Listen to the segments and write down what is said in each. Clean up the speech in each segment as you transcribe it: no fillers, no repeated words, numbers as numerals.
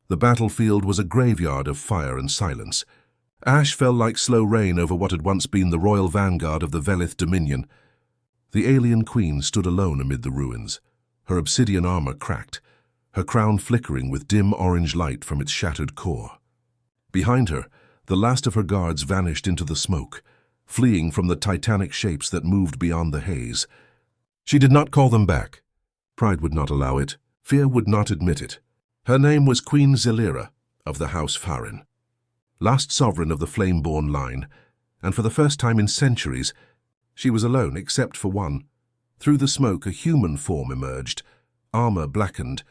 The battlefield was a graveyard of fire and silence. Ash fell like slow rain over what had once been the royal vanguard of the Velith Dominion. The alien queen stood alone amid the ruins, her obsidian armor cracked, her crown flickering with dim orange light from its shattered core. Behind her, the last of her guards vanished into the smoke, fleeing from the titanic shapes that moved beyond the haze. She did not call them back. Pride would not allow it. Fear would not admit it. Her name was Queen Zelira of the House Farin, last sovereign of the flame-born line, and for the first time in centuries, she was alone except for one. Through the smoke, a human form emerged, armor blackened,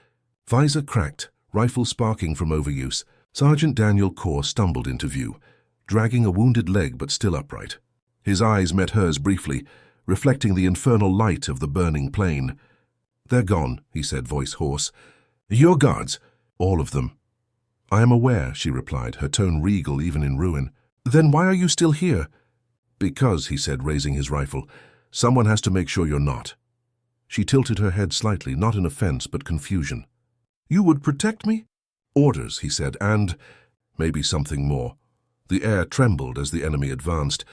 visor cracked, rifle sparking from overuse. Sergeant Daniel Core stumbled into view, dragging a wounded leg but still upright. His eyes met hers briefly, reflecting the infernal light of the burning plain. "They're gone," he said, voice hoarse. "Your guards?" "All of them." "I am aware," she replied, her tone regal even in ruin. "Then why are you still here?" "Because," he said, raising his rifle, "someone has to make sure you're not." She tilted her head slightly, not in offense but confusion. "You would protect me?" "Orders," he said, "and maybe something more." The air trembled as the enemy advanced.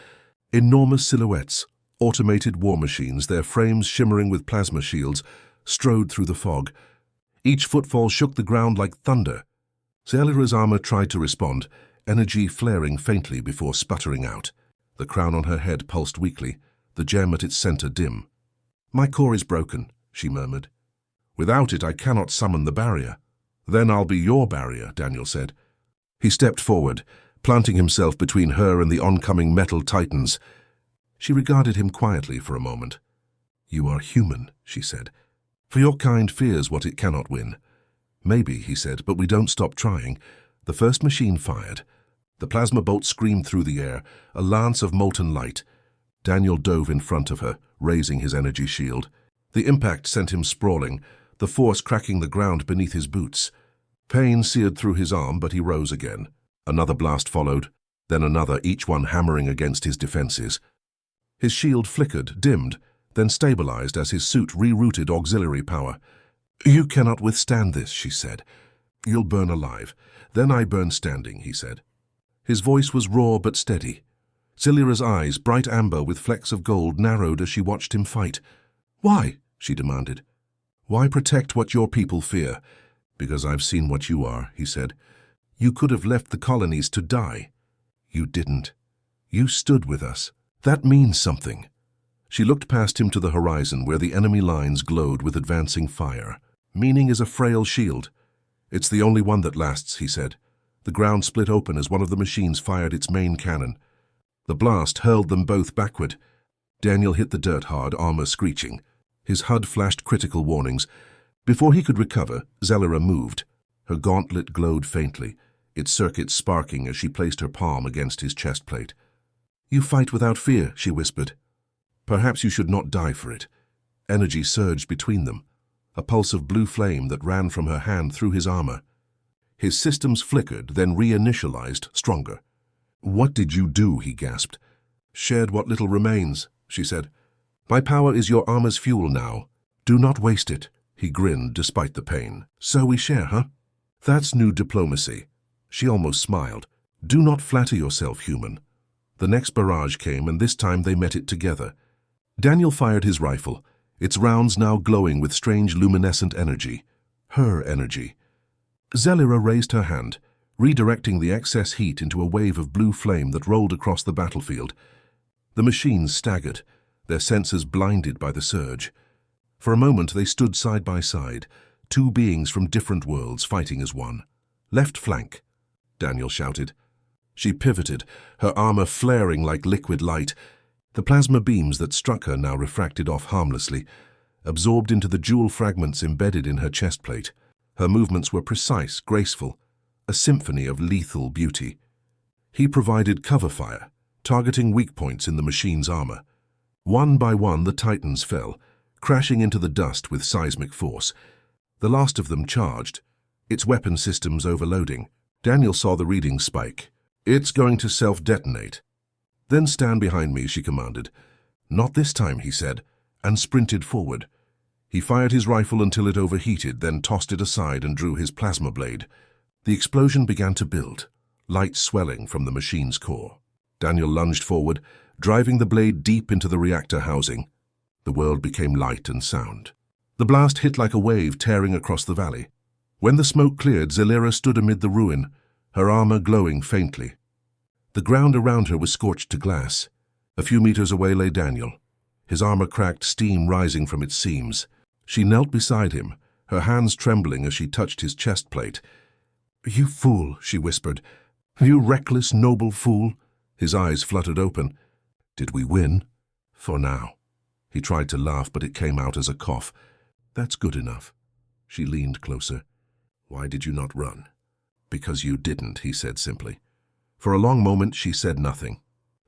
Enormous silhouettes, automated war machines, their frames shimmering with plasma shields, strode through the fog. Each footfall shook the ground like thunder. Zelira's armor tried to respond, energy flaring faintly before sputtering out. The crown on her head pulsed weakly, the gem at its center dim. "My core is broken," she murmured. "Without it, I cannot summon the barrier." "Then I'll be your barrier," Daniel said. He stepped forward, planting himself between her and the oncoming metal titans. She regarded him quietly for a moment. "You are human," she said. "For your kind fears what it cannot win." "Maybe," he said, "but we don't stop trying." The first machine fired. The plasma bolt screamed through the air, a lance of molten light. Daniel dove in front of her, raising his energy shield. The impact sent him sprawling, the force cracking the ground beneath his boots. Pain seared through his arm, but he rose again. Another blast followed, then another, each one hammering against his defenses. His shield flickered, dimmed, then stabilized as his suit rerouted auxiliary power. "You cannot withstand this," she said. "You'll burn alive. Then I burn standing," he said. His voice was raw but steady. Zelira's eyes, bright amber with flecks of gold, narrowed as she watched him fight. "Why?" she demanded. "Why protect what your people fear?" "Because I've seen what you are," he said. "You could have left the colonies to die. You didn't. You stood with us. That means something." She looked past him to the horizon where the enemy lines glowed with advancing fire. "Meaning is a frail shield. It's the only one that lasts," he said. The ground split open as one of the machines fired its main cannon. The blast hurled them both backward. Daniel hit the dirt hard, armor screeching. His HUD flashed critical warnings. Before he could recover, Zelira moved. Her gauntlet glowed faintly, its circuits sparking as she placed her palm against his chest plate. "You fight without fear," she whispered. "Perhaps you should not die for it." Energy surged between them, a pulse of blue flame that ran from her hand through his armor. His systems flickered, then reinitialized, stronger. "What did you do?" he gasped. "Shared what little remains," she said. "My power is your armor's fuel now. Do not waste it." He grinned despite the pain. "So we share, huh? That's new diplomacy." She almost smiled. "Do not flatter yourself, human." The next barrage came, and this time they met it together. Daniel fired his rifle, its rounds now glowing with strange luminescent energy. Her energy. Zelira raised her hand, redirecting the excess heat into a wave of blue flame that rolled across the battlefield. The machines staggered, their senses blinded by the surge. For a moment they stood side by side, two beings from different worlds fighting as one. "Left flank," Daniel shouted. She pivoted, her armor flaring like liquid light. The plasma beams that struck her now refracted off harmlessly, absorbed into the jewel fragments embedded in her chest plate. Her movements were precise, graceful, a symphony of lethal beauty. He provided cover fire, targeting weak points in the machine's armor. One by one the Titans fell, crashing into the dust with seismic force. The last of them charged, its weapon systems overloading. Daniel saw the reading spike. "It's going to self-detonate." "Then stand behind me," she commanded. "Not this time," he said, and sprinted forward. He fired his rifle until it overheated, then tossed it aside and drew his plasma blade. The explosion began to build, light swelling from the machine's core. Daniel lunged forward, driving the blade deep into the reactor housing. The world became light and sound. The blast hit like a wave tearing across the valley. When the smoke cleared, Zelira stood amid the ruin, her armor glowing faintly. The ground around her was scorched to glass. A few meters away lay Daniel, his armor cracked, steam rising from its seams. She knelt beside him, her hands trembling as she touched his chest plate. "You fool," she whispered. "You reckless, noble fool." His eyes fluttered open. "Did we win?" "For now." He tried to laugh, but it came out as a cough. "That's good enough." She leaned closer. "Why did you not run?" "Because you didn't," he said simply. For a long moment she said nothing.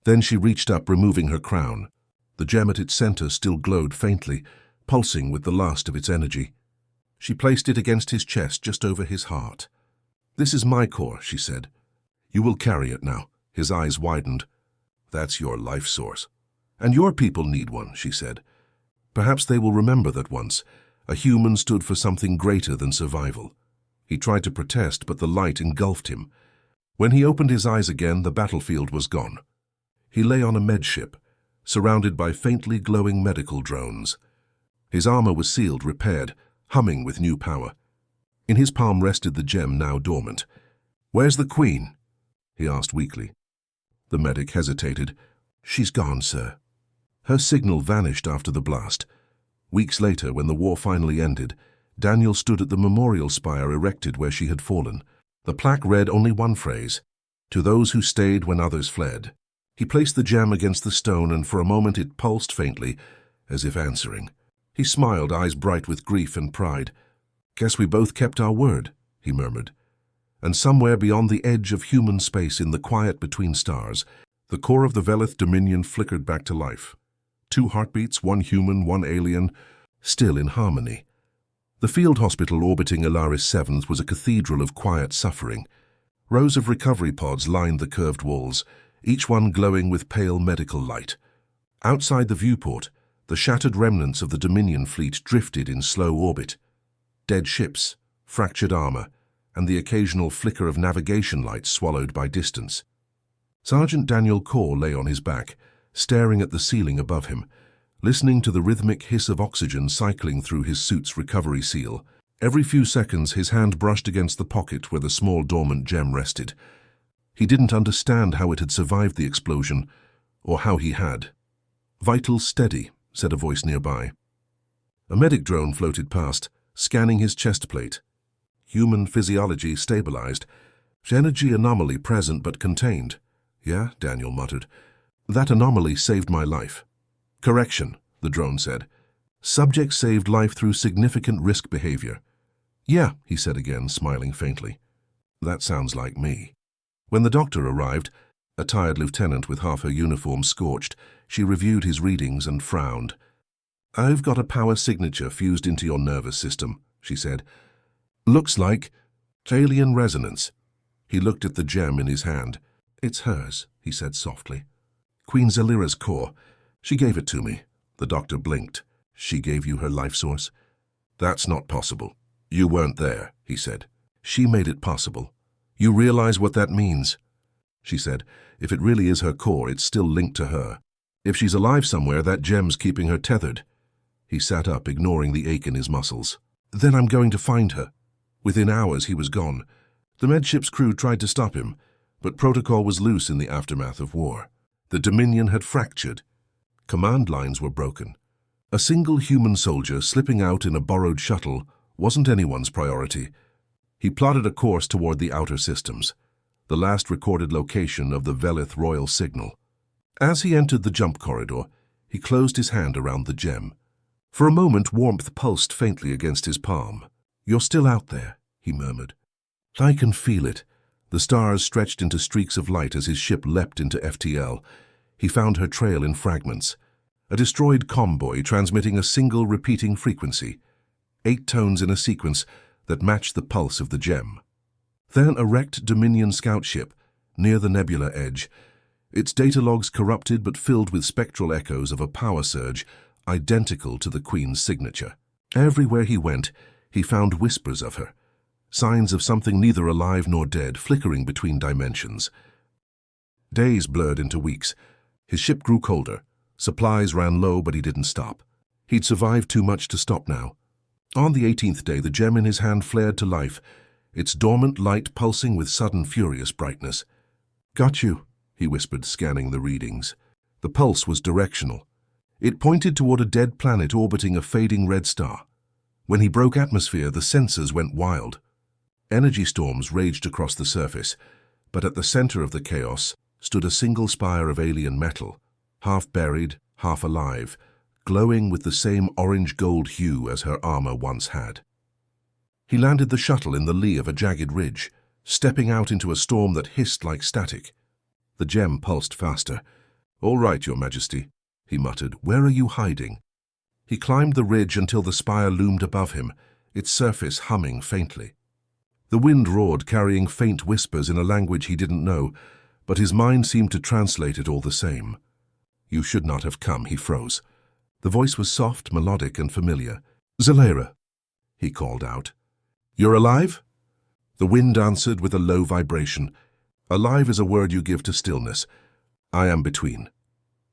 Then she reached up, removing her crown. The gem at its center still glowed faintly, pulsing with the last of its energy. She placed it against his chest, just over his heart. "This is my core," she said. "You will carry it now." His eyes widened. "That's your life source. And your people need one," she said. "Perhaps they will remember that once a human stood for something greater than survival." He tried to protest, but the light engulfed him. When he opened his eyes again, the battlefield was gone. He lay on a medship, surrounded by faintly glowing medical drones. His armor was sealed, repaired, humming with new power. In his palm rested the gem, now dormant. "Where's the Queen?" he asked weakly. The medic hesitated. "She's gone, sir." Her signal vanished after the blast. Weeks later, when the war finally ended, Daniel stood at the memorial spire erected where she had fallen. The plaque read only one phrase: "To those who stayed when others fled." He placed the gem against the stone, and for a moment it pulsed faintly, as if answering. He smiled, eyes bright with grief and pride. "Guess we both kept our word," he murmured. And somewhere beyond the edge of human space, in the quiet between stars, the core of the Velith Dominion flickered back to life. 2 heartbeats, 1 human, 1 alien, still in harmony. The field hospital orbiting Alaris 7th was a cathedral of quiet suffering. Rows of recovery pods lined the curved walls, each one glowing with pale medical light. Outside the viewport, the shattered remnants of the Dominion fleet drifted in slow orbit. Dead ships, fractured armor, and the occasional flicker of navigation lights swallowed by distance. Sergeant Daniel Core lay on his back, staring at the ceiling above him, listening to the rhythmic hiss of oxygen cycling through his suit's recovery seal. Every few seconds his hand brushed against the pocket where the small dormant gem rested. He didn't understand how it had survived the explosion, or how he had. "Vitals steady," said a voice nearby. A medic drone floated past, scanning his chest plate. "Human physiology stabilized. Energy anomaly present but contained." "Yeah," Daniel muttered. "That anomaly saved my life." "Correction," the drone said. "Subject saved life through significant risk behavior." "Yeah," he said again, smiling faintly. "That sounds like me." When the doctor arrived, a tired lieutenant with half her uniform scorched, she reviewed his readings and frowned. "I've got a power signature fused into your nervous system," she said. "Looks like alien resonance." He looked at the gem in his hand. "It's hers," he said softly. "Queen Zelira's core. She gave it to me." The doctor blinked. "She gave you her life source?" "That's not possible. You weren't there," he said. "She made it possible. You realize what that means?" She said, "If it really is her core, it's still linked to her. If she's alive somewhere, that gem's keeping her tethered." He sat up, ignoring the ache in his muscles. "Then I'm going to find her." Within hours, he was gone. The medship's crew tried to stop him, but protocol was loose in the aftermath of war. The Dominion had fractured. Command lines were broken. A single human soldier slipping out in a borrowed shuttle wasn't anyone's priority. He plotted a course toward the outer systems, the last recorded location of the Velith royal signal. As he entered the jump corridor, he closed his hand around the gem. For a moment, warmth pulsed faintly against his palm. "You're still out there," he murmured. "I can feel it." The stars stretched into streaks of light as his ship leapt into FTL. He found her trail in fragments. A destroyed comm transmitting a single repeating frequency. 8 tones in a sequence that matched the pulse of the gem. Then a wrecked Dominion scout ship near the nebula edge, its data logs corrupted but filled with spectral echoes of a power surge identical to the Queen's signature. Everywhere he went, he found whispers of her. signs of something neither alive nor dead flickering between dimensions. Days blurred into weeks. His ship grew colder. Supplies ran low, but he didn't stop. He'd survived too much to stop now. On the 18th day, the gem in his hand flared to life, its dormant light pulsing with sudden furious brightness. "Got you," he whispered, scanning the readings. The pulse was directional. It pointed toward a dead planet orbiting a fading red star. When he broke atmosphere, the sensors went wild. Energy storms raged across the surface, but at the center of the chaos stood a single spire of alien metal, half buried, half alive, glowing with the same orange-gold hue as her armor once had. He landed the shuttle in the lee of a jagged ridge, stepping out into a storm that hissed like static. The gem pulsed faster. "All right, Your Majesty," he muttered. "Where are you hiding?" He climbed the ridge until the spire loomed above him, its surface humming faintly. The wind roared, carrying faint whispers in a language he didn't know, but his mind seemed to translate it all the same. "You should not have come," he froze. The voice was soft, melodic, and familiar. "Zalera," he called out. "You're alive?" The wind answered with a low vibration. "Alive is a word you give to stillness. I am between."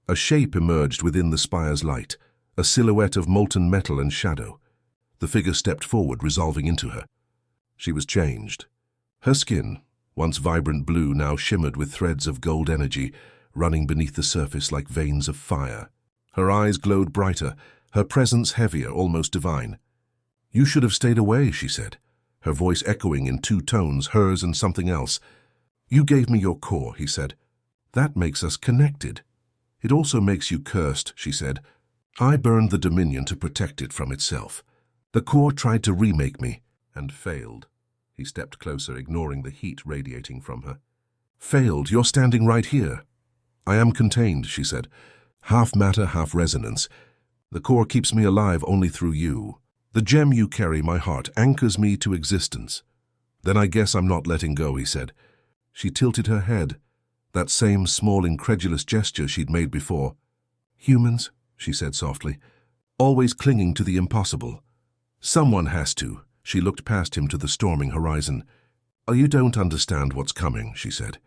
A shape emerged within the spire's light, a silhouette of molten metal and shadow. The figure stepped forward, resolving into her. She was changed. Her skin, once vibrant blue, now shimmered with threads of gold energy, running beneath the surface like veins of fire. Her eyes glowed brighter, her presence heavier, almost divine. "You should have stayed away," she said, her voice echoing in two tones, hers and something else. "You gave me your core," he said. "That makes us connected." "It also makes you cursed," she said. "I burned the Dominion to protect it from itself. The core tried to remake me, and failed." He stepped closer, ignoring the heat radiating from her. "Failed? You're standing right here." "I am contained," she said. "Half matter, half resonance. The core keeps me alive only through you. The gem you carry, my heart, anchors me to existence." "Then I guess I'm not letting go," he said. She tilted her head, that same small, incredulous gesture she'd made before. "Humans," she said softly, "always clinging to the impossible. Someone has to." She looked past him to the storming horizon. "Oh, you don't understand what's coming," she said.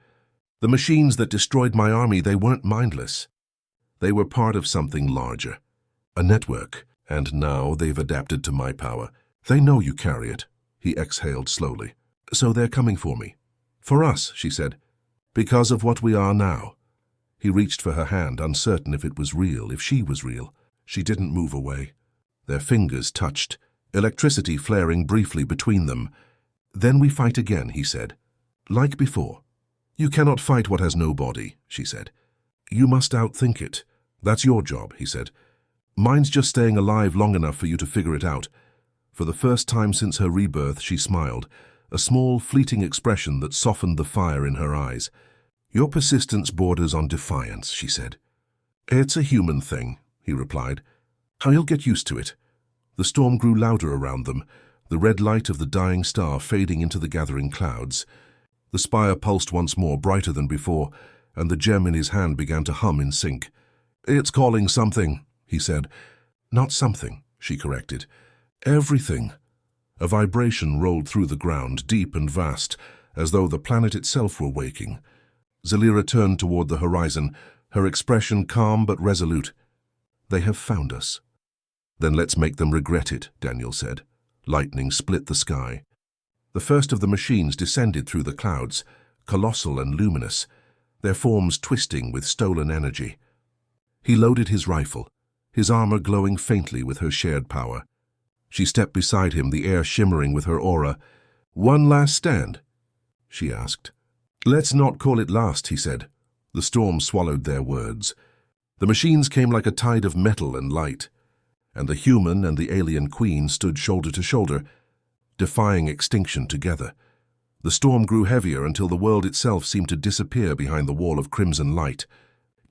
"The machines that destroyed my army, they weren't mindless. They were part of something larger, a network, and now they've adapted to my power. They know you carry it." He exhaled slowly. "So they're coming for me." "For us," she said, "because of what we are now." He reached for her hand, uncertain if it was real, if she was real. She didn't move away. Their fingers touched, electricity flaring briefly between them. "Then we fight again," he said. "Like before." "You cannot fight what has no body," she said. "You must outthink it. That's your job," he said. "Mine's just staying alive long enough for you to figure it out." For the first time since her rebirth, she smiled, a small, fleeting expression that softened the fire in her eyes. "Your persistence borders on defiance," she said. "It's a human thing," he replied. "You'll get used to it." The storm grew louder around them, the red light of the dying star fading into the gathering clouds. The spire pulsed once more, brighter than before, and the gem in his hand began to hum in sync. "It's calling something," he said. "Not something," she corrected. "Everything." A vibration rolled through the ground, deep and vast, as though the planet itself were waking. Zalera turned toward the horizon, her expression calm but resolute. "They have found us." "Then let's make them regret it," Daniel said. Lightning split the sky. The first of the machines descended through the clouds, colossal and luminous, their forms twisting with stolen energy. He loaded his rifle, his armor glowing faintly with her shared power. She stepped beside him, the air shimmering with her aura. "One last stand?" she asked. "Let's not call it last," he said. The storm swallowed their words. The machines came like a tide of metal and light, and the human and the alien queen stood shoulder to shoulder, defying extinction together. The storm grew heavier until the world itself seemed to disappear behind the wall of crimson light.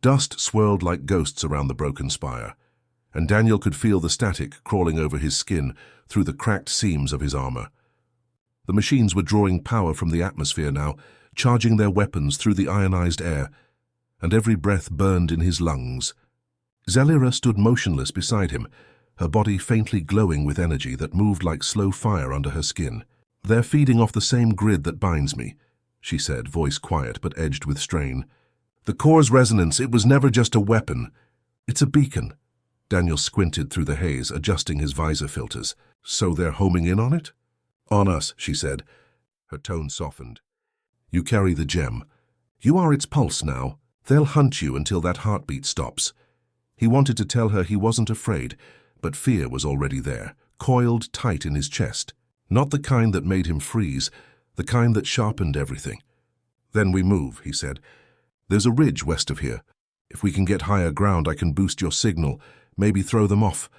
Dust swirled like ghosts around the broken spire, and Daniel could feel the static crawling over his skin through the cracked seams of his armor. The machines were drawing power from the atmosphere now, charging their weapons through the ionized air, and every breath burned in his lungs. Zalera stood motionless beside him, her body faintly glowing with energy that moved like slow fire under her skin. They're feeding off the same grid that binds me, she said, voice quiet but edged with strain. The core's resonance, it was never just a weapon. It's a beacon. Daniel squinted through the haze, adjusting his visor filters. So they're homing in on it? On us, she said. Her tone softened. You carry the gem. You are its pulse now. They'll hunt you until that heartbeat stops. He wanted to tell her he wasn't afraid, but fear was already there, coiled tight in his chest. Not the kind that made him freeze, the kind that sharpened everything. Then we move, he said. There's a ridge west of here. If we can get higher ground, I can boost your signal, maybe throw them off.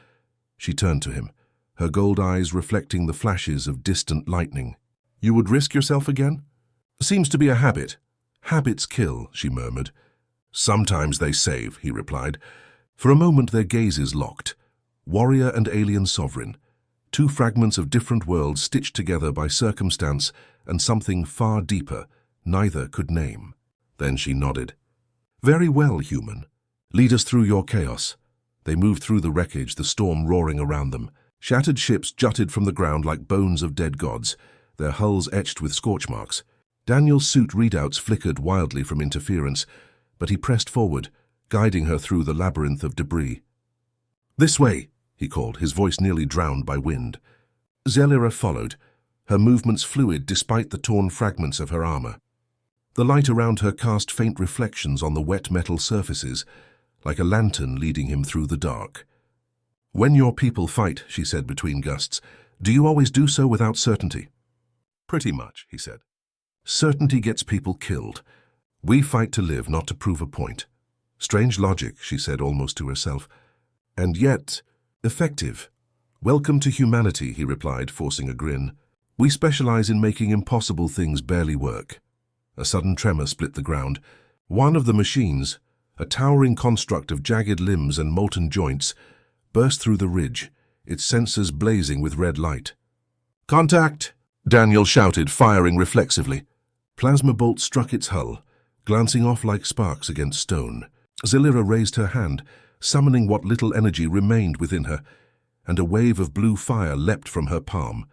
She turned to him, her gold eyes reflecting the flashes of distant lightning. You would risk yourself again? Seems to be a habit. Habits kill, she murmured. Sometimes they save, he replied. For a moment their gazes locked. Warrior and alien sovereign. Two fragments of different worlds stitched together by circumstance and something far deeper, neither could name. Then she nodded. Very well, human. Lead us through your chaos. They moved through the wreckage, the storm roaring around them. Shattered ships jutted from the ground like bones of dead gods, their hulls etched with scorch marks. Daniel's suit readouts flickered wildly from interference, but he pressed forward, guiding her through the labyrinth of debris. This way, he called, his voice nearly drowned by wind. Zelira followed, her movements fluid despite the torn fragments of her armor. The light around her cast faint reflections on the wet metal surfaces, like a lantern leading him through the dark. When your people fight, she said between gusts, do you always do so without certainty? Pretty much, he said. Certainty gets people killed. We fight to live, not to prove a point. Strange logic, she said almost to herself. And yet, effective. Welcome to humanity, he replied, forcing a grin. We specialize in making impossible things barely work. A sudden tremor split the ground. One of the machines, a towering construct of jagged limbs and molten joints, burst through the ridge, its sensors blazing with red light. Contact! Daniel shouted, firing reflexively. Plasma bolts struck its hull, glancing off like sparks against stone. Zelira raised her hand, summoning what little energy remained within her, and a wave of blue fire leapt from her palm.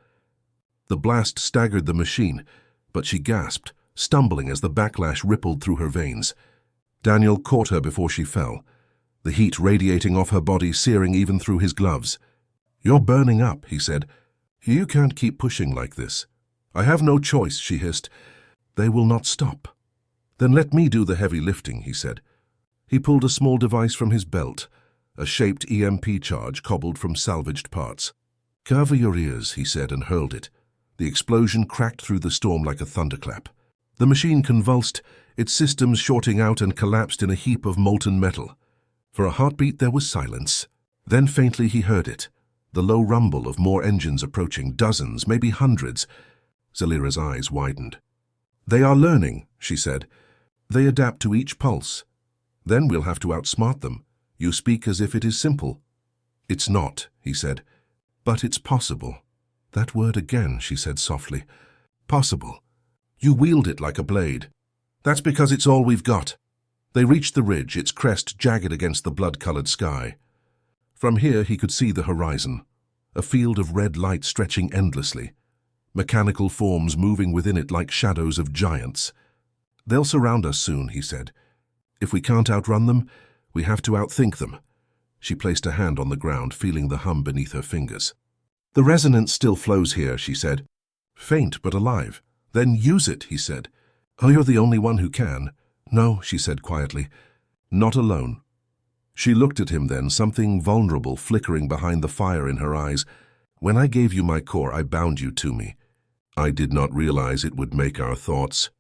The blast staggered the machine, but she gasped, stumbling as the backlash rippled through her veins. Daniel caught her before she fell, the heat radiating off her body, searing even through his gloves. You're burning up, he said. You can't keep pushing like this. I have no choice, she hissed. They will not stop. Then let me do the heavy lifting, he said. He pulled a small device from his belt, a shaped EMP charge cobbled from salvaged parts. Cover your ears, he said, and hurled it. The explosion cracked through the storm like a thunderclap. The machine convulsed, its systems shorting out and collapsed in a heap of molten metal. For a heartbeat there was silence. Then faintly he heard it, the low rumble of more engines approaching, dozens, maybe hundreds. Zelira's eyes widened. They are learning, she said. They adapt to each pulse. Then we'll have to outsmart them. You speak as if it is simple. It's not, he said. But it's possible. That word again, she said softly. Possible. You wield it like a blade. That's because it's all we've got. They reached the ridge, its crest jagged against the blood-colored sky. From here he could see the horizon, a field of red light stretching endlessly, mechanical forms moving within it like shadows of giants. They'll surround us soon, he said. If we can't outrun them, we have to outthink them. She placed a hand on the ground, feeling the hum beneath her fingers. The resonance still flows here, she said. Faint but alive. Then use it, he said. Oh, you're the only one who can. No, she said quietly. Not alone. She looked at him then, something vulnerable flickering behind the fire in her eyes. When I gave you my core, I bound you to me. I did not realize it would make our thoughts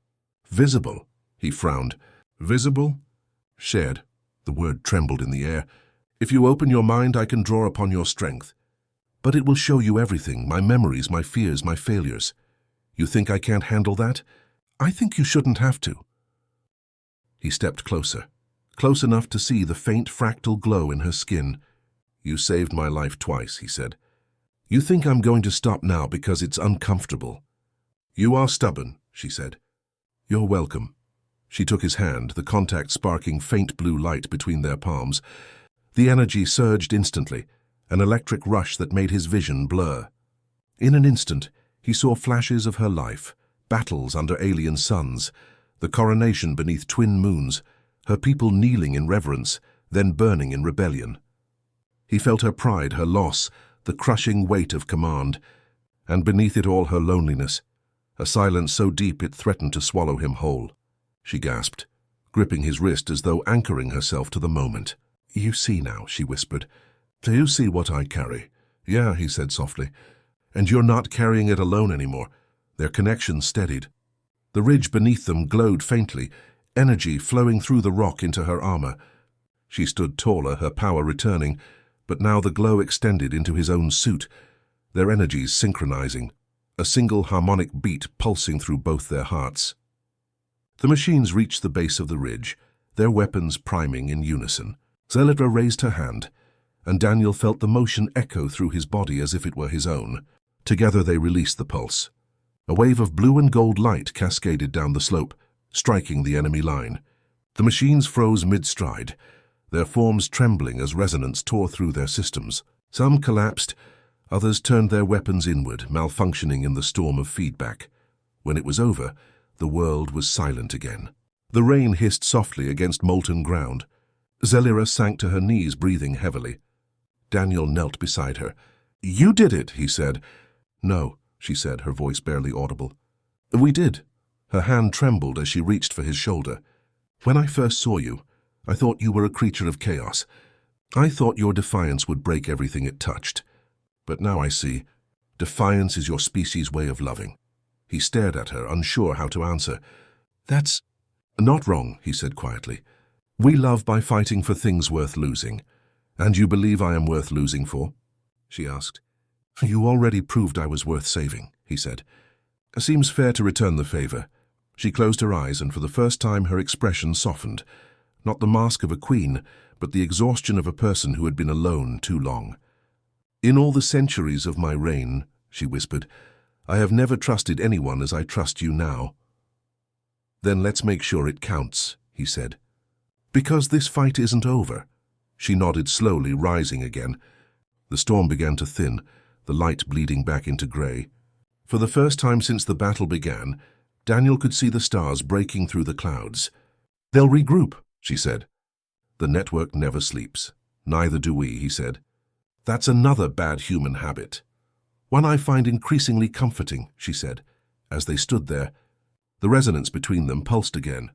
visible, he frowned. Visible? Shared. The word trembled in the air. If you open your mind, I can draw upon your strength. But it will show you everything, my memories, my fears, my failures. You think I can't handle that? I think you shouldn't have to. He stepped closer, close enough to see the faint fractal glow in her skin. You saved my life twice, he said. You think I'm going to stop now because it's uncomfortable. You are stubborn, she said. You're welcome. She took his hand, the contact sparking faint blue light between their palms. The energy surged instantly, an electric rush that made his vision blur. In an instant, He saw flashes of her life, battles under alien suns, the coronation beneath twin moons, her people kneeling in reverence, then burning in rebellion. He felt her pride, her loss, the crushing weight of command, and beneath it all her loneliness, a silence so deep it threatened to swallow him whole. She gasped, gripping his wrist as though anchoring herself to the moment. "You see now," she whispered. "Do you see what I carry?" "Yeah," he said softly. "And you're not carrying it alone anymore." Their connection steadied. The ridge beneath them glowed faintly, energy flowing through the rock into her armor. She stood taller, her power returning, but now the glow extended into his own suit, their energies synchronizing, a single harmonic beat pulsing through both their hearts. The machines reached the base of the ridge, their weapons priming in unison. Zelira raised her hand, and Daniel felt the motion echo through his body as if it were his own. Together they released the pulse. A wave of blue and gold light cascaded down the slope, striking the enemy line. The machines froze mid-stride, their forms trembling as resonance tore through their systems. Some collapsed, others turned their weapons inward, malfunctioning in the storm of feedback. When it was over, the world was silent again. The rain hissed softly against molten ground. Zelira sank to her knees, breathing heavily. Daniel knelt beside her. "You did it," he said. "No," she said, her voice barely audible. "We did." Her hand trembled as she reached for his shoulder. "When I first saw you, I thought you were a creature of chaos. I thought your defiance would break everything it touched. But now I see, defiance is your species' way of loving." He stared at her, unsure how to answer. "That's not wrong," he said quietly. "We love by fighting for things worth losing. And you believe I am worth losing for?" she asked. "You already proved I was worth saving," he said. "Seems fair to return the favor." She closed her eyes, and for the first time her expression softened. Not the mask of a queen, but the exhaustion of a person who had been alone too long. "In all the centuries of my reign," she whispered, "I have never trusted anyone as I trust you now." "Then let's make sure it counts," he said. "Because this fight isn't over." She nodded slowly, rising again. The storm began to thin, the light bleeding back into grey. For the first time since the battle began, Daniel could see the stars breaking through the clouds. "They'll regroup," she said. "The network never sleeps. Neither do we," he said. "That's another bad human habit. One I find increasingly comforting," she said, as they stood there. The resonance between them pulsed again,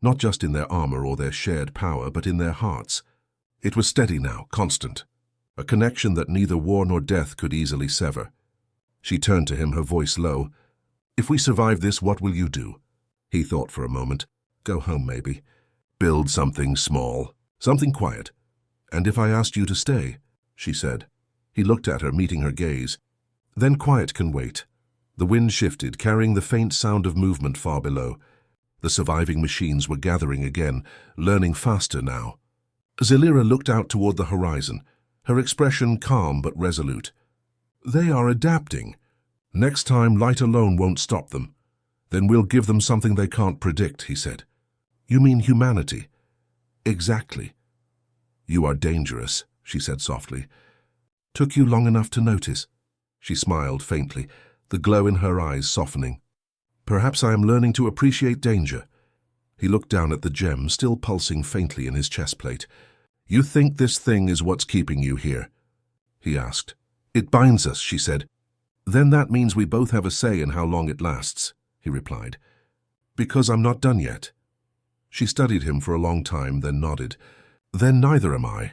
not just in their armor or their shared power, but in their hearts. It was steady now, constant, a connection that neither war nor death could easily sever. She turned to him, her voice low. "If we survive this, what will you do?" He thought for a moment. "Go home, maybe. Build something small, something quiet. And if I asked you to stay?" she said. He looked at her, meeting her gaze. "Then quiet can wait." The wind shifted, carrying the faint sound of movement far below. The surviving machines were gathering again, learning faster now. Zelira looked out toward the horizon, her expression calm but resolute. "They are adapting. Next time, light alone won't stop them. Then we'll give them something they can't predict," he said. "You mean humanity?" "Exactly." "You are dangerous," she said softly. "Took you long enough to notice?" She smiled faintly, the glow in her eyes softening. "Perhaps I am learning to appreciate danger." He looked down at the gem, still pulsing faintly in his chest plate. "You think this thing is what's keeping you here?" he asked. "It binds us," she said. "Then that means we both have a say in how long it lasts," he replied. "Because I'm not done yet." She studied him for a long time, then nodded. "Then neither am I."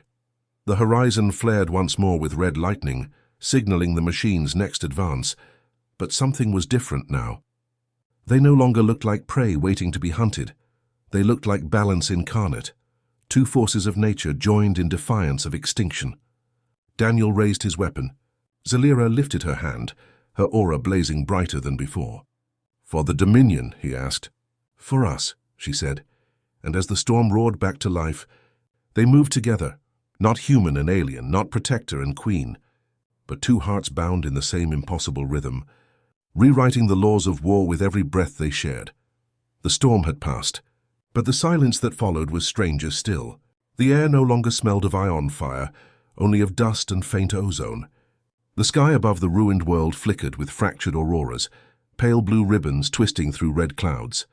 The horizon flared once more with red lightning, signaling the machine's next advance. But something was different now. They no longer looked like prey waiting to be hunted. They looked like balance incarnate, two forces of nature joined in defiance of extinction. Daniel raised his weapon. Zelira lifted her hand, her aura blazing brighter than before. "For the Dominion?" he asked. "For us," she said. And as the storm roared back to life, they moved together, not human and alien, not protector and queen, but two hearts bound in the same impossible rhythm, rewriting the laws of war with every breath they shared. The storm had passed, but the silence that followed was stranger still. The air no longer smelled of ion fire, only of dust and faint ozone. The sky above the ruined world flickered with fractured auroras, pale blue ribbons twisting through red clouds.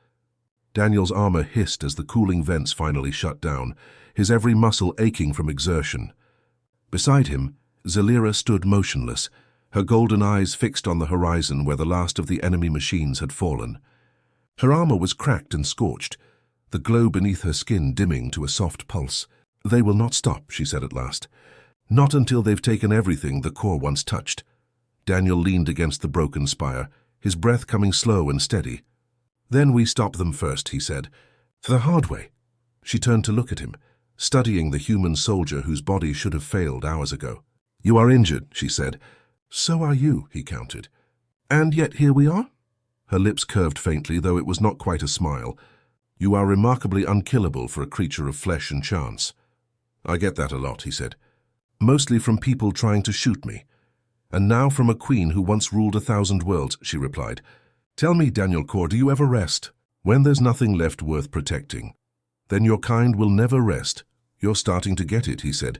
Daniel's armor hissed as the cooling vents finally shut down, his every muscle aching from exertion. Beside him, Zelira stood motionless, her golden eyes fixed on the horizon where the last of the enemy machines had fallen. Her armor was cracked and scorched, the glow beneath her skin dimming to a soft pulse. "They will not stop," she said at last. "Not until they've taken everything the Corps once touched." Daniel leaned against the broken spire, his breath coming slow and steady. "Then we stop them first," he said. "The hard way." She turned to look at him, studying the human soldier whose body should have failed hours ago. "You are injured," she said. "So are you," he countered. "And yet here we are?" Her lips curved faintly, though it was not quite a smile. "You are remarkably unkillable for a creature of flesh and chance." "I get that a lot," he said. "Mostly from people trying to shoot me. And now from a queen who once ruled 1,000 worlds," she replied. "Tell me, Daniel Core, do you ever rest? When there's nothing left worth protecting. Then your kind will never rest. You're starting to get it," he said.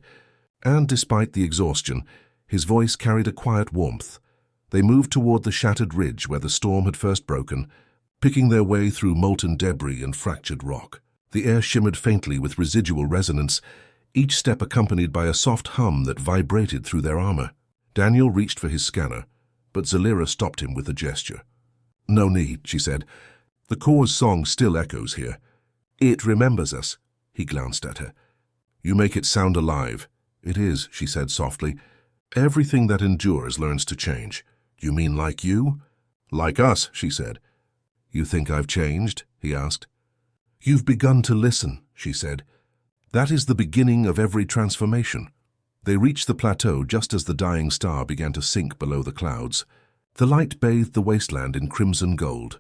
And despite the exhaustion, his voice carried a quiet warmth. They moved toward the shattered ridge where the storm had first broken, picking their way through molten debris and fractured rock. The air shimmered faintly with residual resonance, each step accompanied by a soft hum that vibrated through their armor. Daniel reached for his scanner, but Zelira stopped him with a gesture. "No need," she said. "The Corps' song still echoes here. It remembers us." He glanced at her. "You make it sound alive." "It is," she said softly. "Everything that endures learns to change." "You mean like you?" "Like us," she said. "You think I've changed?" he asked. "You've begun to listen," she said. "That is the beginning of every transformation." They reached the plateau just as the dying star began to sink below the clouds. The light bathed the wasteland in crimson gold,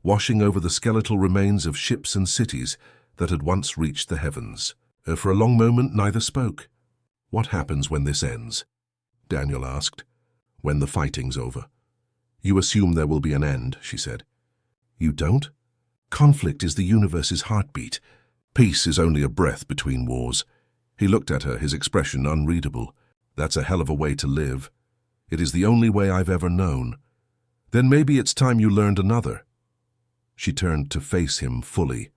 washing over the skeletal remains of ships and cities that had once reached the heavens. For a long moment neither spoke. "What happens when this ends?" Daniel asked. "When the fighting's over." "You assume there will be an end," she said. "You don't? Conflict is the universe's heartbeat. Peace is only a breath between wars." He looked at her, his expression unreadable. "That's a hell of a way to live. It is the only way I've ever known." "Then maybe it's time you learned another." She turned to face him fully.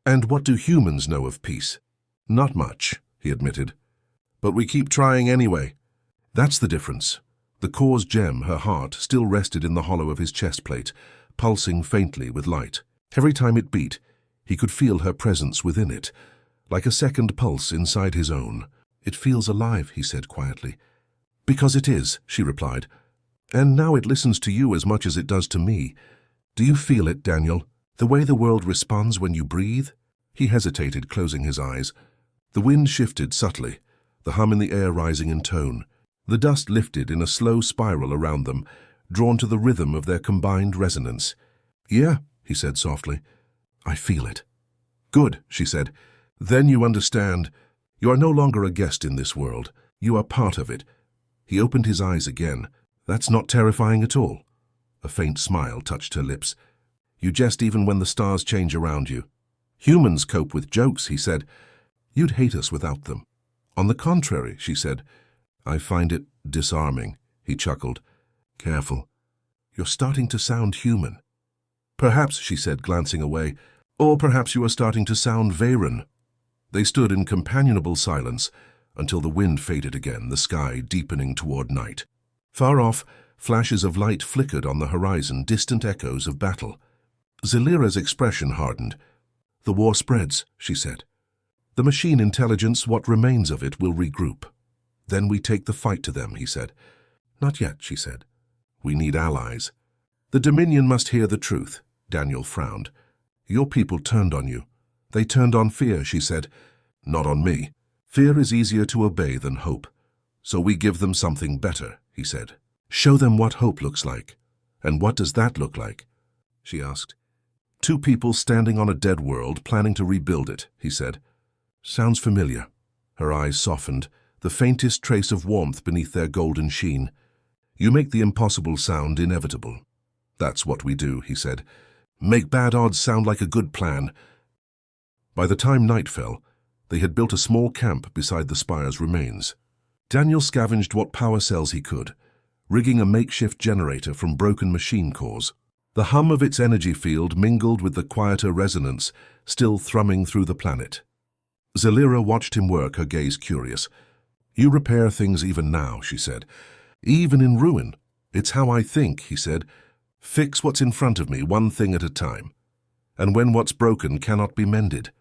"And what do humans know of peace?" "Not much," he admitted. "But we keep trying anyway." That's the difference. The Corps' gem, her heart, still rested in the hollow of his chest plate, pulsing faintly with light. Every time it beat, he could feel her presence within it, like a second pulse inside his own. "It feels alive," he said quietly. "Because it is," she replied. "And now it listens to you as much as it does to me. Do you feel it, Daniel? The way the world responds when you breathe?" He hesitated, closing his eyes. The wind shifted subtly, the hum in the air rising in tone. The dust lifted in a slow spiral around them, drawn to the rhythm of their combined resonance. "Yeah," he said softly. "I feel it." "Good," she said. "Then you understand. You are no longer a guest in this world. You are part of it." He opened his eyes again. "That's not terrifying at all." A faint smile touched her lips. "You jest even when the stars change around you." "Humans cope with jokes," he said. "You'd hate us without them." "On the contrary," she said. "I find it disarming," he chuckled. "Careful. You're starting to sound human." "Perhaps," she said, glancing away. "Or perhaps you are starting to sound Veyron." They stood in companionable silence until the wind faded again, the sky deepening toward night. Far off, flashes of light flickered on the horizon, distant echoes of battle. Zelira's expression hardened. "The war spreads," she said. "The machine intelligence, what remains of it, will regroup. Then we take the fight to them," he said. "Not yet," she said. "We need allies." "The Dominion must hear the truth," Daniel frowned. "Your people turned on you." "They turned on fear," she said. "Not on me. Fear is easier to obey than hope. So we give them something better," he said. "Show them what hope looks like." "And what does that look like?" she asked. "Two people standing on a dead world, planning to rebuild it," he said. "Sounds familiar." Her eyes softened, the faintest trace of warmth beneath their golden sheen. "You make the impossible sound inevitable." "That's what we do," he said. "Make bad odds sound like a good plan." By the time night fell, they had built a small camp beside the spire's remains. Daniel scavenged what power cells he could, rigging a makeshift generator from broken machine cores. The hum of its energy field mingled with the quieter resonance still thrumming through the planet. Zelira watched him work, her gaze curious. "You repair things even now," she said. "Even in ruin. It's how I think," he said. "Fix what's in front of me, one thing at a time. And when what's broken cannot be mended,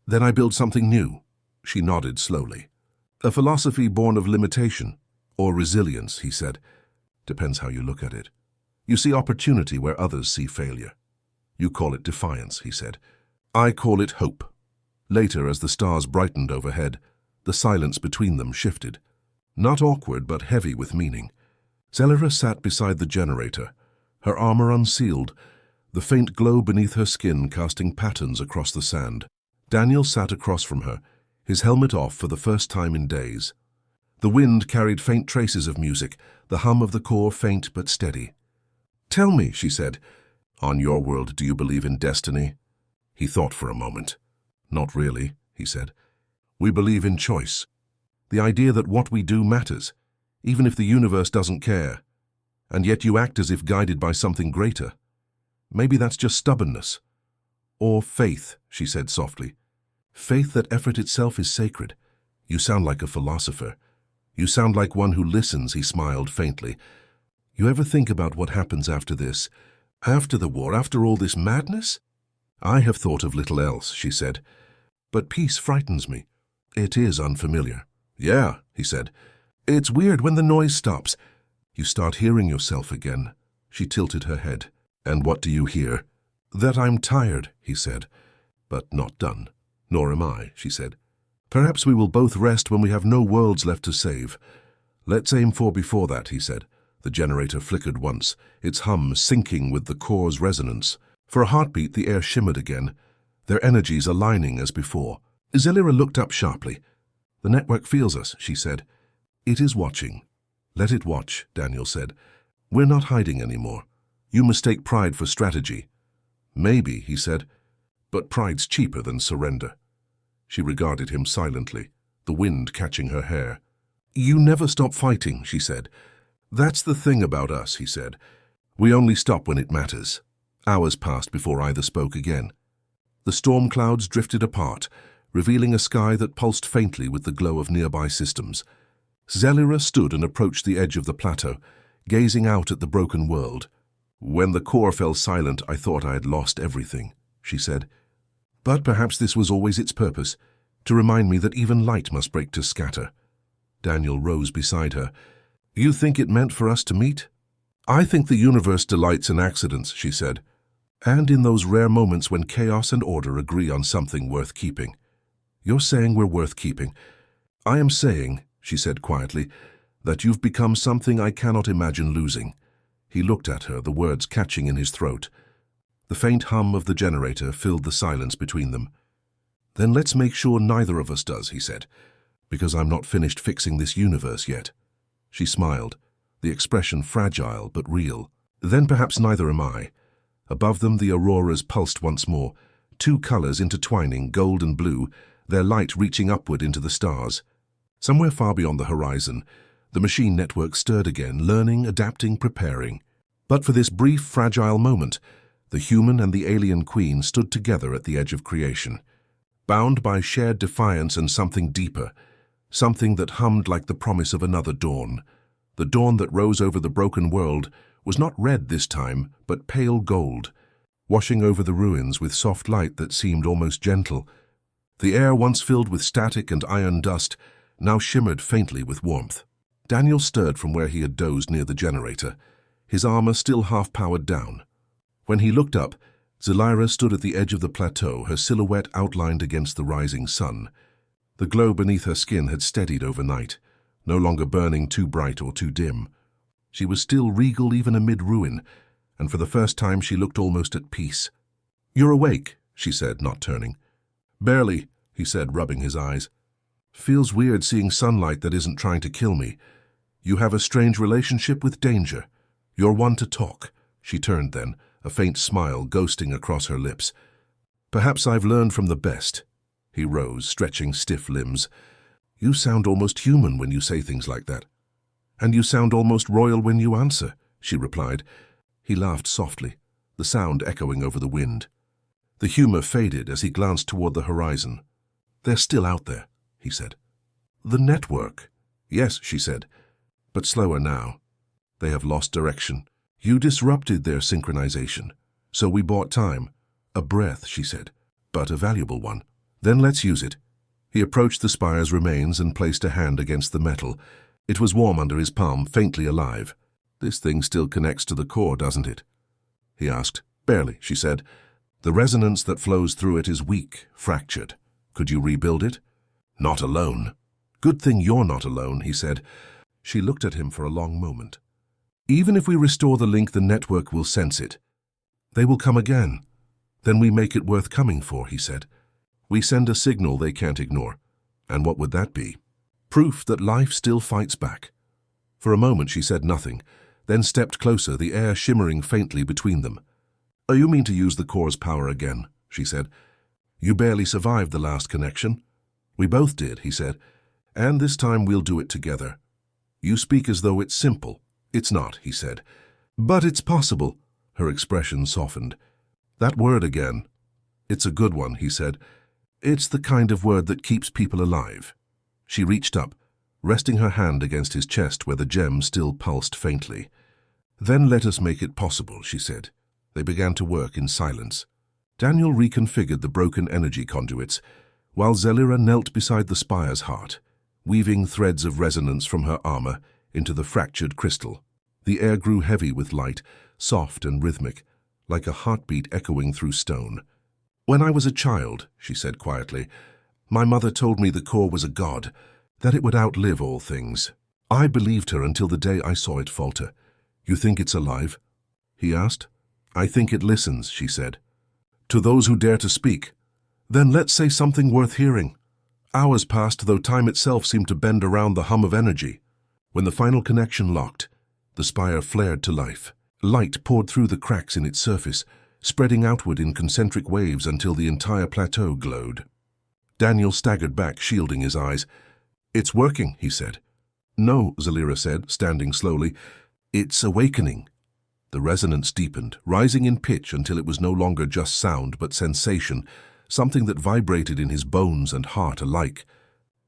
then I build something new." She nodded slowly. "A philosophy born of limitation, or resilience," he said. "Depends how you look at it. You see opportunity where others see failure. You call it defiance," he said. "I call it hope." Later, as the stars brightened overhead, the silence between them shifted. Not awkward, but heavy with meaning. Zelira sat beside the generator, her armor unsealed, the faint glow beneath her skin casting patterns across the sand. Daniel sat across from her, his helmet off for the first time in days. The wind carried faint traces of music, the hum of the core faint but steady. "Tell me," she said, "on your world, do you believe in destiny?" He thought for a moment. "Not really," he said. "We believe in choice. The idea that what we do matters, even if the universe doesn't care. And yet you act as if guided by something greater. Maybe that's just stubbornness. Or faith," she said softly. "Faith that effort itself is sacred. You sound like a philosopher. You sound like one who listens," he smiled faintly. "You ever think about what happens after this? After the war, after all this madness?" "I have thought of little else," she said. "But peace frightens me. It is unfamiliar." "Yeah," he said. "It's weird when the noise stops. You start hearing yourself again." She tilted her head. "And what do you hear?" "That I'm tired," he said. "But not done." "Nor am I," she said. "Perhaps we will both rest when we have no worlds left to save." "Let's aim for before that," he said. The generator flickered once, its hum syncing with the core's resonance. For a heartbeat, the air shimmered again, their energies aligning as before. Zelira looked up sharply. "The network feels us," she said. "It is watching." "Let it watch," Daniel said. "We're not hiding anymore. You mistake pride for strategy." "Maybe," he said, "but pride's cheaper than surrender." She regarded him silently, the wind catching her hair. "You never stop fighting," she said. "That's the thing about us," he said. "We only stop when it matters." Hours passed before either spoke again. The storm clouds drifted apart, revealing a sky that pulsed faintly with the glow of nearby systems. Zelira stood and approached the edge of the plateau, gazing out at the broken world. "When the core fell silent, I thought I had lost everything," she said. "But perhaps this was always its purpose, to remind me that even light must break to scatter." Daniel rose beside her. "You think it meant for us to meet?" "I think the universe delights in accidents," she said. "And in those rare moments when chaos and order agree on something worth keeping." "You're saying we're worth keeping." "I am saying," she said quietly, "that you've become something I cannot imagine losing." He looked at her, the words catching in his throat. The faint hum of the generator filled the silence between them. "Then let's make sure neither of us does," he said, "because I'm not finished fixing this universe yet." She smiled, the expression fragile but real. "Then perhaps neither am I." Above them the auroras pulsed once more, two colors intertwining, gold and blue, their light reaching upward into the stars. Somewhere far beyond the horizon, the machine network stirred again, learning, adapting, preparing. But for this brief, fragile moment, the human and the alien queen stood together at the edge of creation, bound by shared defiance and something deeper, something that hummed like the promise of another dawn. The dawn that rose over the broken world was not red this time, but pale gold, washing over the ruins with soft light that seemed almost gentle. The air, once filled with static and iron dust, now shimmered faintly with warmth. Daniel stirred from where he had dozed near the generator, his armor still half-powered down. When he looked up, Zelira stood at the edge of the plateau, her silhouette outlined against the rising sun. The glow beneath her skin had steadied overnight, no longer burning too bright or too dim. She was still regal even amid ruin, and for the first time she looked almost at peace. "You're awake," she said, not turning. "Barely," he said, rubbing his eyes. "Feels weird seeing sunlight that isn't trying to kill me. You have a strange relationship with danger. You're one to talk." She turned then, a faint smile ghosting across her lips. "Perhaps I've learned from the best." He rose, stretching stiff limbs. "You sound almost human when you say things like that." "And you sound almost royal when you answer," she replied. He laughed softly, the sound echoing over the wind. The humor faded as he glanced toward the horizon. "They're still out there," he said. "The network?" "Yes," she said, "but slower now. They have lost direction. You disrupted their synchronization, so we bought time. A breath," she said, "but a valuable one. Then let's use it." He approached the spire's remains and placed a hand against the metal. It was warm under his palm, faintly alive. "This thing still connects to the core, doesn't it?" he asked. "Barely," she said. "The resonance that flows through it is weak, fractured. Could you rebuild it?" "Not alone." "Good thing you're not alone," he said. She looked at him for a long moment. "Even if we restore the link, the network will sense it. They will come again. Then we make it worth coming for," he said. "We send a signal they can't ignore. And what would that be? Proof that life still fights back." For a moment she said nothing, then stepped closer, the air shimmering faintly between them. "Oh, you mean to use the core's power again," she said. "You barely survived the last connection." "We both did," he said. "And this time we'll do it together." "You speak as though it's simple." "It's not," he said. "But it's possible." Her expression softened. "That word again." "It's a good one," he said. "It's the kind of word that keeps people alive." She reached up, resting her hand against his chest where the gem still pulsed faintly. "Then let us make it possible," she said. They began to work in silence. Daniel reconfigured the broken energy conduits, while Zelira knelt beside the spire's heart, weaving threads of resonance from her armor into the fractured crystal. The air grew heavy with light, soft and rhythmic, like a heartbeat echoing through stone. "When I was a child," she said quietly, "my mother told me the core was a god, that it would outlive all things. I believed her until the day I saw it falter." "You think it's alive?" he asked. "I think it listens," she said. "To those who dare to speak." "Then let's say something worth hearing." Hours passed, though time itself seemed to bend around the hum of energy. When the final connection locked, the spire flared to life. Light poured through the cracks in its surface, spreading outward in concentric waves until the entire plateau glowed. Daniel staggered back, shielding his eyes. "It's working," he said. "No," Zelira said, standing slowly. "It's awakening." The resonance deepened, rising in pitch until it was no longer just sound but sensation, something that vibrated in his bones and heart alike.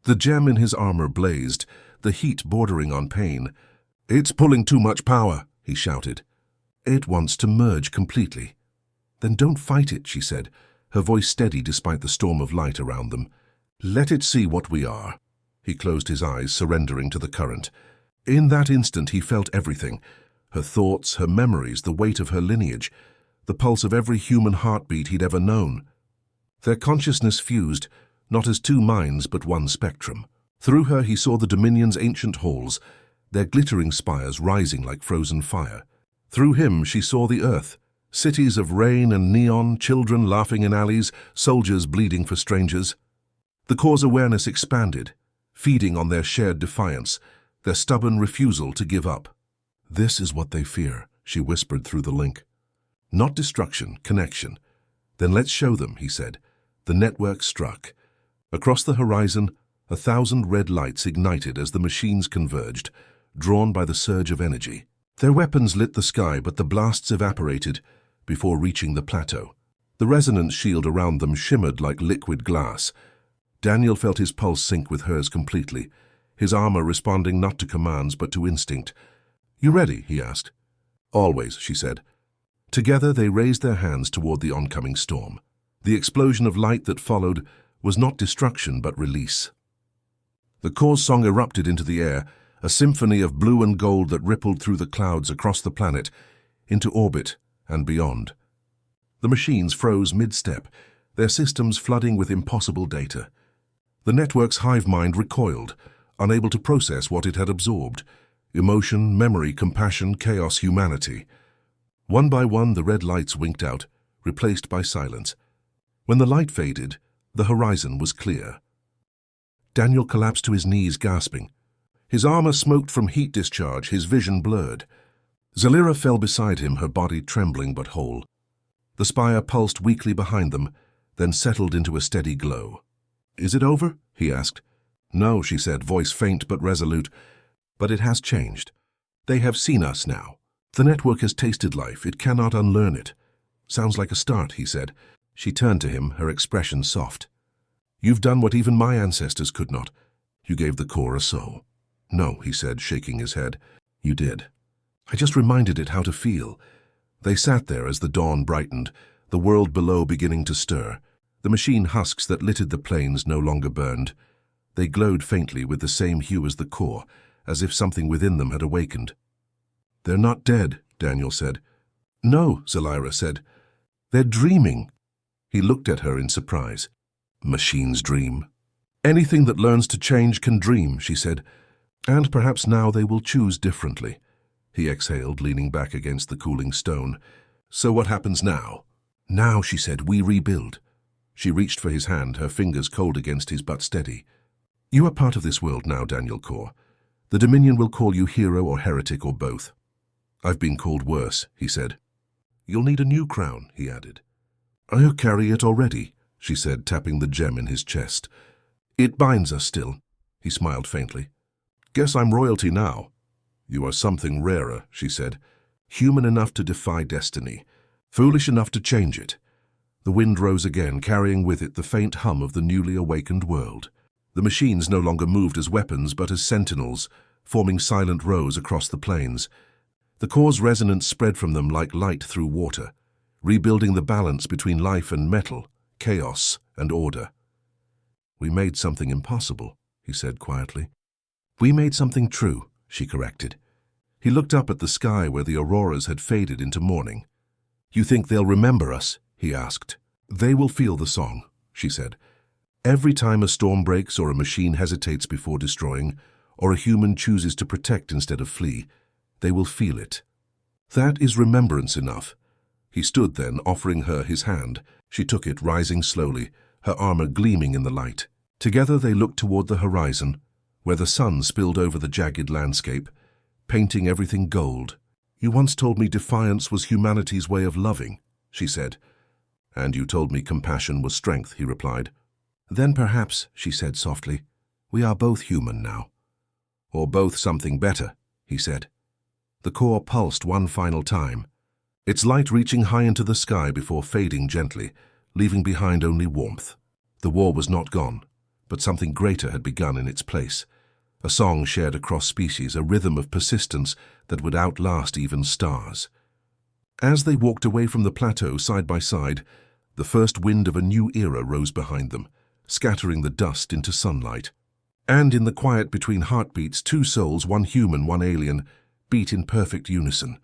The gem in his armor blazed, the heat bordering on pain. "It's pulling too much power," he shouted. "It wants to merge completely." "Then don't fight it," she said, her voice steady despite the storm of light around them. "Let it see what we are." He closed his eyes, surrendering to the current. In that instant he felt everything. Her thoughts, her memories, the weight of her lineage, the pulse of every human heartbeat he'd ever known. Their consciousness fused, not as two minds but one spectrum. Through her he saw the Dominion's ancient halls, their glittering spires rising like frozen fire. Through him she saw the earth, cities of rain and neon, children laughing in alleys, soldiers bleeding for strangers. The core's awareness expanded, feeding on their shared defiance, their stubborn refusal to give up. "This is what they fear," she whispered through the link. "Not destruction, connection." "Then let's show them," he said. The network struck. Across the horizon, 1,000 red lights ignited as the machines converged, drawn by the surge of energy. Their weapons lit the sky, but the blasts evaporated before reaching the plateau. The resonance shield around them shimmered like liquid glass. Daniel felt his pulse sync with hers completely, his armor responding not to commands but to instinct. "You ready?" he asked. "Always," she said. Together they raised their hands toward the oncoming storm. The explosion of light that followed was not destruction but release. The core's song erupted into the air, a symphony of blue and gold that rippled through the clouds across the planet, into orbit and beyond. The machines froze mid-step, their systems flooding with impossible data. The network's hive mind recoiled, unable to process what it had absorbed: emotion, memory, compassion, chaos, humanity. One by one the red lights winked out, replaced by silence. When the light faded, the horizon was clear. Daniel collapsed to his knees, gasping. His armor smoked from heat discharge, his vision blurred. Zelira fell beside him, her body trembling but whole. The spire pulsed weakly behind them, then settled into a steady glow. "Is it over?" he asked. "No," she said, voice faint but resolute. But it has changed. They have seen us now. The network has tasted life. It cannot unlearn it. Sounds like a start, he said. She turned to him, her expression soft. You've done what even my ancestors could not. You gave the core a soul. No, he said, shaking his head. You did. I just reminded it how to feel. They sat there as the dawn brightened, the world below beginning to stir. The machine husks that littered the plains no longer burned. They glowed faintly with the same hue as the core, as if something within them had awakened. They're not dead, Daniel said. No, Zelira said. They're dreaming. He looked at her in surprise. Machines dream. Anything that learns to change can dream, she said. And perhaps now they will choose differently. He exhaled, leaning back against the cooling stone. So what happens now? Now, she said, we rebuild. She reached for his hand, her fingers cold against his but steady. You are part of this world now, Daniel Core. The Dominion will call you hero or heretic or both. I've been called worse, he said. You'll need a new crown, he added. I carry it already, she said, tapping the gem in his chest. It binds us still, he smiled faintly. Guess I'm royalty now. You are something rarer, she said. Human enough to defy destiny. Foolish enough to change it. The wind rose again, carrying with it the faint hum of the newly awakened world. The machines no longer moved as weapons, but as sentinels, forming silent rows across the plains. The core's resonance spread from them like light through water, rebuilding the balance between life and metal, chaos and order. We made something impossible, he said quietly. We made something true, she corrected. He looked up at the sky where the auroras had faded into morning. You think they'll remember us? He asked. They will feel the song, she said. Every time a storm breaks or a machine hesitates before destroying, or a human chooses to protect instead of flee, they will feel it. That is remembrance enough. He stood then, offering her his hand. She took it, rising slowly, her armor gleaming in the light. Together they looked toward the horizon, where the sun spilled over the jagged landscape, painting everything gold. You once told me defiance was humanity's way of loving, she said. And you told me compassion was strength, he replied. Then perhaps, she said softly, we are both human now. Or both something better, he said. The core pulsed one final time, its light reaching high into the sky before fading gently, leaving behind only warmth. The war was not gone, but something greater had begun in its place. A song shared across species, a rhythm of persistence that would outlast even stars. As they walked away from the plateau side by side, the first wind of a new era rose behind them, scattering the dust into sunlight. And in the quiet between heartbeats, two souls, one human, one alien, beat in perfect unison.